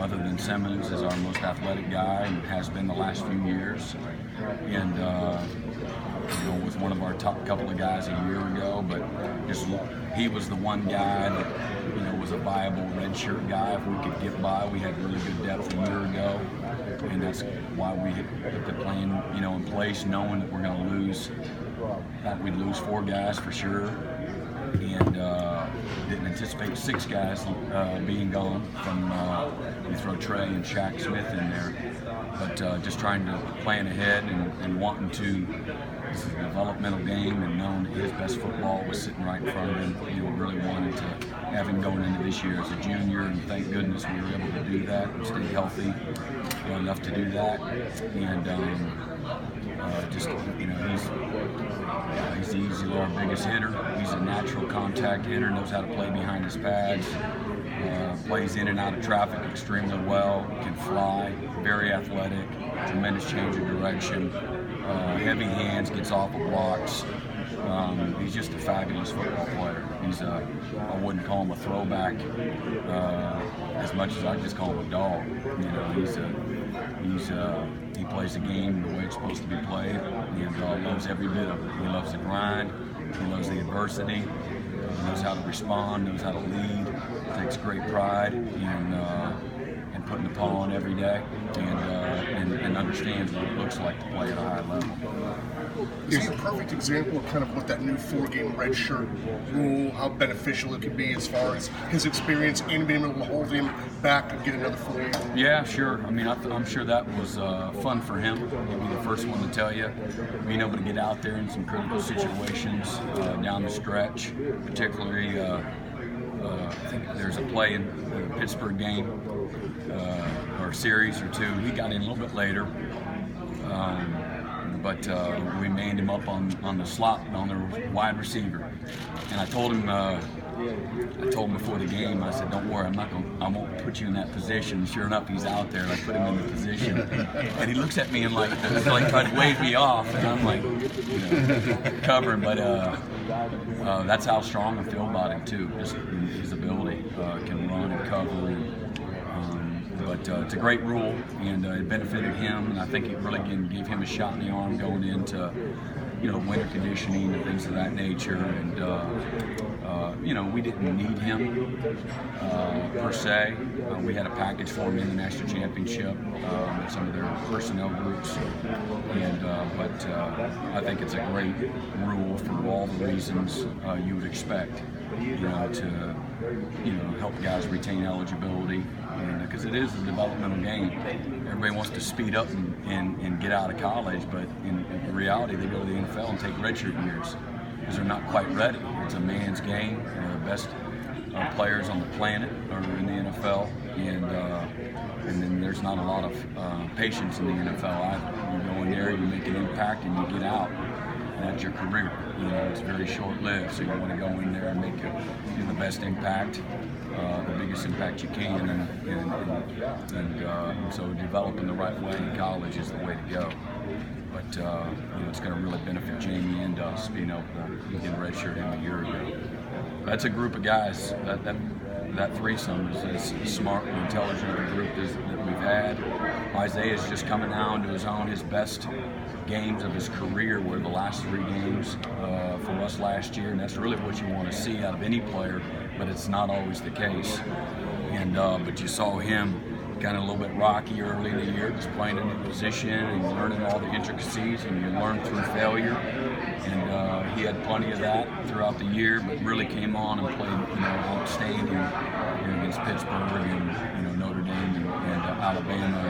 other than Simmons, is our most athletic guy and has been the last few years. And was one of our top couple of guys a year ago, but just he was the one guy that was a viable redshirt guy. If we could get by, we had really good depth a year ago, and that's why we put the plan in place, knowing that we're going to lose. Thought we'd lose 4 guys for sure, and didn't anticipate 6 guys being gone from you throw Trey and Shaq Smith in there, but just trying to plan ahead and wanting to. This is a developmental game, and knowing that his best football was sitting right in front of him, really wanted to have him going into this year as a junior, and thank goodness we were able to do that and stay healthy enough to do that. And he's our biggest hitter. He's a natural contact hitter, knows how to play behind his pads, plays in and out of traffic extremely well, can fly, very athletic, tremendous change of direction, heavy hands, gets off of blocks. He's just a fabulous football player. I wouldn't call him a throwback as much as I just call him a dog. He plays the game the way it's supposed to be played, and loves every bit of it. He loves the grind, he loves the adversity, he knows how to respond, knows how to lead, takes great pride in putting the ball on every day, and understands what it looks like to play at a high level. Is he a perfect example of kind of what that new 4-game redshirt rule, how beneficial it could be as far as his experience and being able to hold him back and get another 4 years? Yeah, sure. I mean, I'm sure that was fun for him. He'll be the first one to tell you. Being able to get out there in some critical situations down the stretch, particularly I think there's a play in the Pittsburgh game or series or two. He got in a little bit later. But we manned him up on the slot on the wide receiver, and I told him before the game. I said, "Don't worry, I won't put you in that position." Sure enough, he's out there. I put him in the position, and he looks at me and like tried to wave me off, and I'm like, covering. But that's how strong I feel about him too. Just his ability, can run and cover. But it's a great rule, and it benefited him, and I think it really gave him a shot in the arm going into, winter conditioning and things of that nature. And we didn't need him per se. We had a package for him in the national championship with some of their personnel groups, but I think it's a great rule for all the reasons you would expect. To help guys retain eligibility, because it is a developmental game. Everybody wants to speed up and get out of college, but in reality, they go to the NFL and take redshirt years because they're not quite ready. It's a man's game. The best players on the planet are in the NFL, and then there's not a lot of patience in the NFL either. You go in there, you make an impact, and you get out. That's your career. It's very short-lived, so you want to go in there and make the best impact, the biggest impact you can, and so developing the right way in college is the way to go. But it's going to really benefit Jamie and us being able to get a redshirt him a year ago. That's a group of guys. That threesome is as smart and intelligent of a group that we've had. Isaiah's just coming down to his own. His best games of his career were the last 3 games for us last year, and that's really what you want to see out of any player, but it's not always the case. And but you saw him kind of a little bit rocky early in the year, just playing in a position and learning all the intricacies, and you learn through failure. And he had plenty of that throughout the year, but really came on and played, outstanding against Pittsburgh and Notre Dame and Alabama.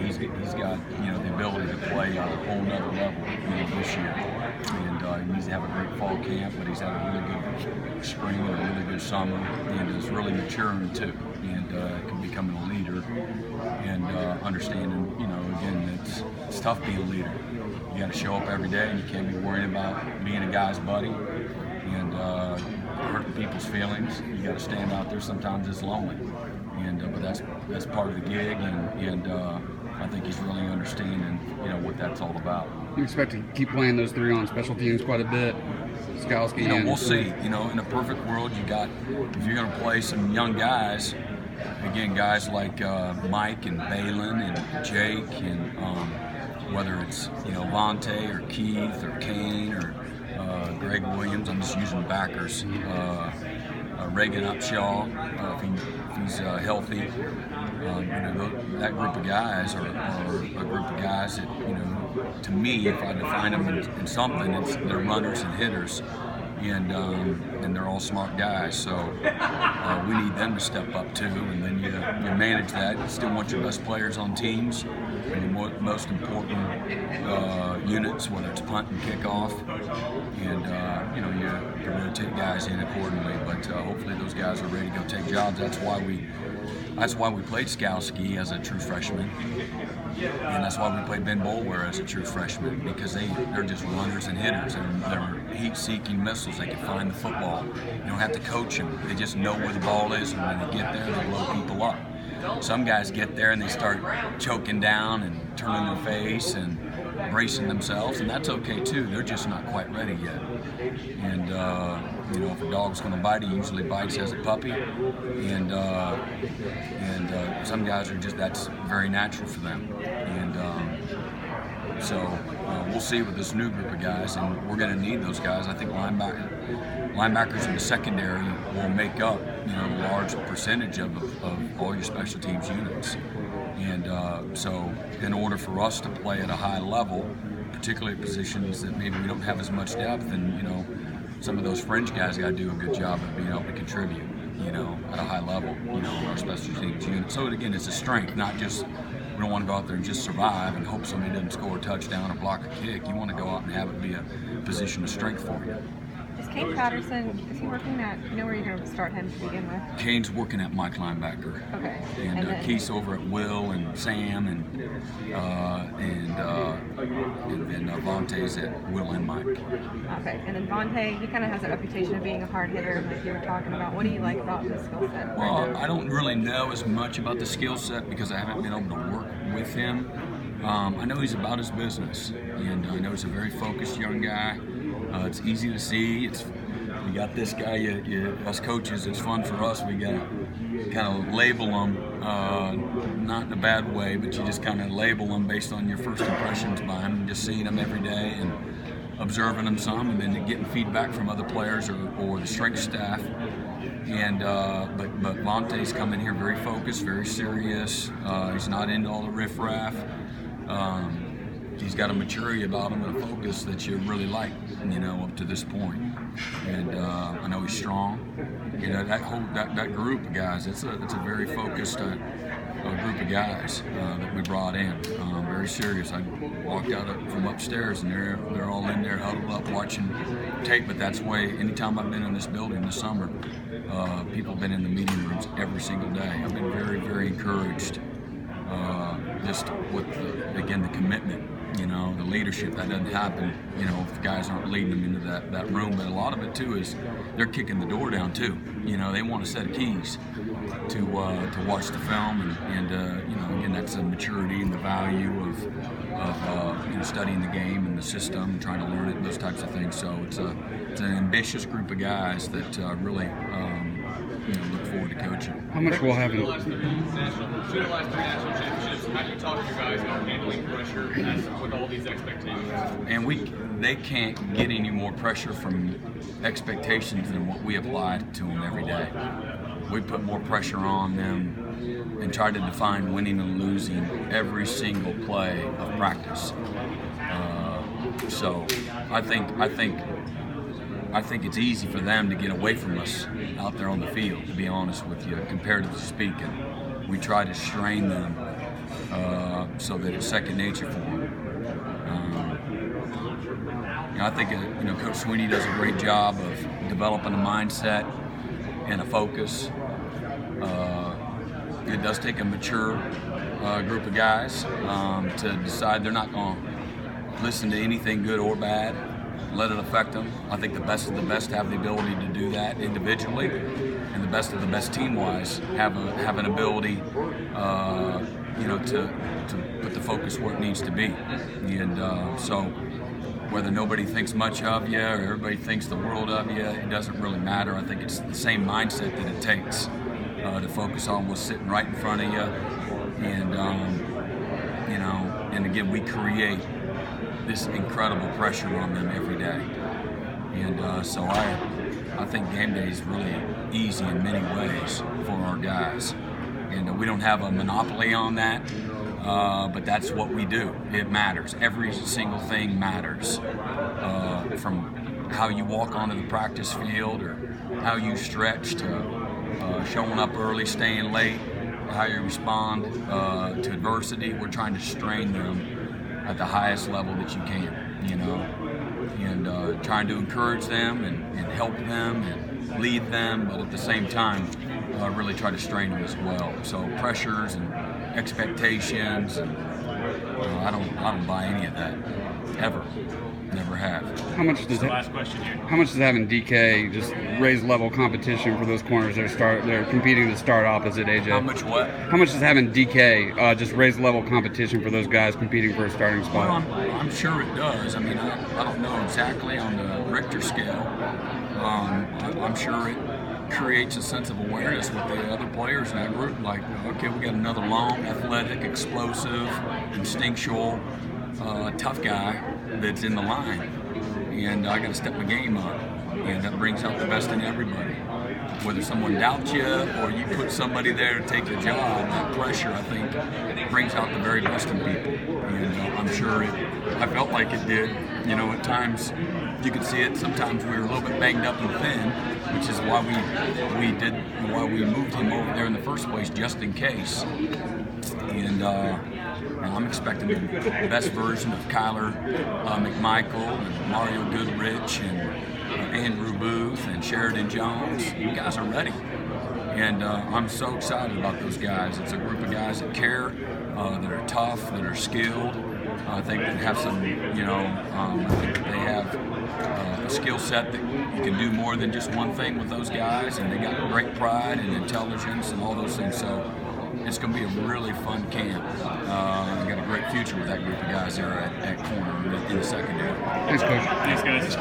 He's got the ability to play at a whole nother level this year. And he's having a great fall camp, but he's had a really good spring and a really good summer, and is really maturing too, and can becoming a leader and understanding. Again, it's tough being a leader. You got to show up every day, and you can't be worried about being a guy's buddy and hurting people's feelings. You got to stand out there. Sometimes it's lonely, but that's part of the gig, and I think he's really understanding, what that's all about. You expect to keep playing those three on special teams quite a bit? Skowski, we'll see. In a perfect world, if you're going to play some young guys, again, guys like Mike and Balin and Jake, and whether it's Vontae or Keith or Kane or Greg Williams, I'm just using backers. Reagan Upshaw, if he's healthy. That group of guys are a group of guys that, to me, if I define them in something, they're runners and hitters, and they're all smart guys. So we need them to step up too, and then you manage that. You still want your best players on teams, and your most important units, whether it's punt and kickoff, and you rotate guys in accordingly. But hopefully those guys are ready to go take jobs. That's why we played Skowski as a true freshman, and that's why we played Ben Boulware as a true freshman, because they're just runners and hitters. They're heat-seeking missiles. They can find the football. You don't have to coach them. They just know where the ball is, and when they get there, they blow people up. Some guys get there and they start choking down and turning their face and bracing themselves, and that's okay too. They're just not quite ready yet. And if a dog's going to bite, he usually bites as a puppy, and some guys are that's very natural for them. And so we'll see with this new group of guys, and we're going to need those guys. I think linebackers in the secondary will make up a large percentage of all your special teams units. And so in order for us to play at a high level, particularly at positions that maybe we don't have as much depth, and some of those fringe guys got to do a good job of being able to contribute at a high level in our special teams unit. So again, it's a strength, not just, we don't want to go out there and just survive and hope somebody doesn't score a touchdown or block a kick. You want to go out and have it be a position of strength for you. Is Kane Patterson, is he working at, where you're going to start him to begin with? Kane's working at Mike linebacker. Okay. And Keith's over at Will and Sam, and then Vontae's at Will and Mike. Okay. And then Vontae, he kind of has a reputation of being a hard hitter, like you were talking about. What do you like about his skill set? Well, I don't really know as much about the skill set because I haven't been able to work with him. I know he's about his business, and I know he's a very focused young guy. It's easy to see. You got this guy. Us coaches, it's fun for us. We got to kind of label them, not in a bad way, but you just kind of label them based on your first impressions by him, and just seeing them every day and observing them some, and then getting feedback from other players or the strength staff. And but Vontae's come in here very focused, very serious. He's not into all the riffraff. He's got a maturity about him and a focus that you really like, up to this point. And I know he's strong. That group of guys, it's a very focused group of guys that we brought in. Very serious. I walked out from upstairs and they're all in there huddled up watching tape. But that's the way. Anytime I've been in this building this summer, people have been in the meeting rooms every single day. I've been very, very encouraged. Just with the commitment, the leadership. That doesn't happen, if the guys aren't leading them into that room. But a lot of it too is they're kicking the door down too. They want a set of keys to watch the film, and again, that's the maturity and the value of studying the game and the system, trying to learn it, and those types of things. So it's an ambitious group of guys that really look forward to coaching. How much will have in the last 3 national championships, how do you talk to your guys about handling pressure with all these expectations? And they can't get any more pressure from expectations than what we apply to them every day. We put more pressure on them and try to define winning and losing every single play of practice. So I think it's easy for them to get away from us out there on the field, to be honest with you, comparatively speaking. We try to strain them so that it's second nature for them. I think Coach Sweeney does a great job of developing a mindset and a focus. It does take a mature group of guys to decide they're not going to listen to anything good or bad, let it affect them. I think the best of the best have the ability to do that individually, and the best of the best team-wise have an ability to put the focus where it needs to be. And so whether nobody thinks much of you or everybody thinks the world of you, it doesn't really matter. I think it's the same mindset that it takes to focus on what's sitting right in front of you. And, and again, we create this incredible pressure on them every day. And so I think game day is really easy in many ways for our guys. And we don't have a monopoly on that, but that's what we do. It matters. Every single thing matters. From how you walk onto the practice field or how you stretch to showing up early, staying late, how you respond to adversity. We're trying to strain them at the highest level that you can, and trying to encourage them and help them and lead them, but at the same time, really try to strain them as well. So pressures and expectations, and, I don't buy any of that ever. Never have. How much does Last question here. How much does having DK just raise level competition for those corners they're competing to start opposite AJ? How much what? How much does having DK just raise level competition for those guys competing for a starting spot? Well, I'm sure it does. I mean, I don't know exactly on the Richter scale. I'm sure it creates a sense of awareness with the other players in that group. Like, okay, we got another long, athletic, explosive, instinctual, tough guy that's in the line, and I got to step my game up, and that brings out the best in everybody. Whether someone doubts you or you put somebody there to take your job, that pressure, I think, brings out the very best in people. And I'm sure I felt like it did. At times you could see it. Sometimes we were a little bit banged up and thin, which is why we moved him over there in the first place, just in case. And I'm expecting the best version of Kyler McMichael and Mario Goodrich and Andrew Booth and Sheridan Jones. You guys are ready. And I'm so excited about those guys. It's a group of guys that care, that are tough, that are skilled. I think they have some, I think they have a skill set that you can do more than just one thing with those guys, and they got great pride and intelligence and all those things. So it's going to be a really fun camp. They got a great future with that group of guys there at corner in the secondary. Thanks, Coach. Thanks, guys.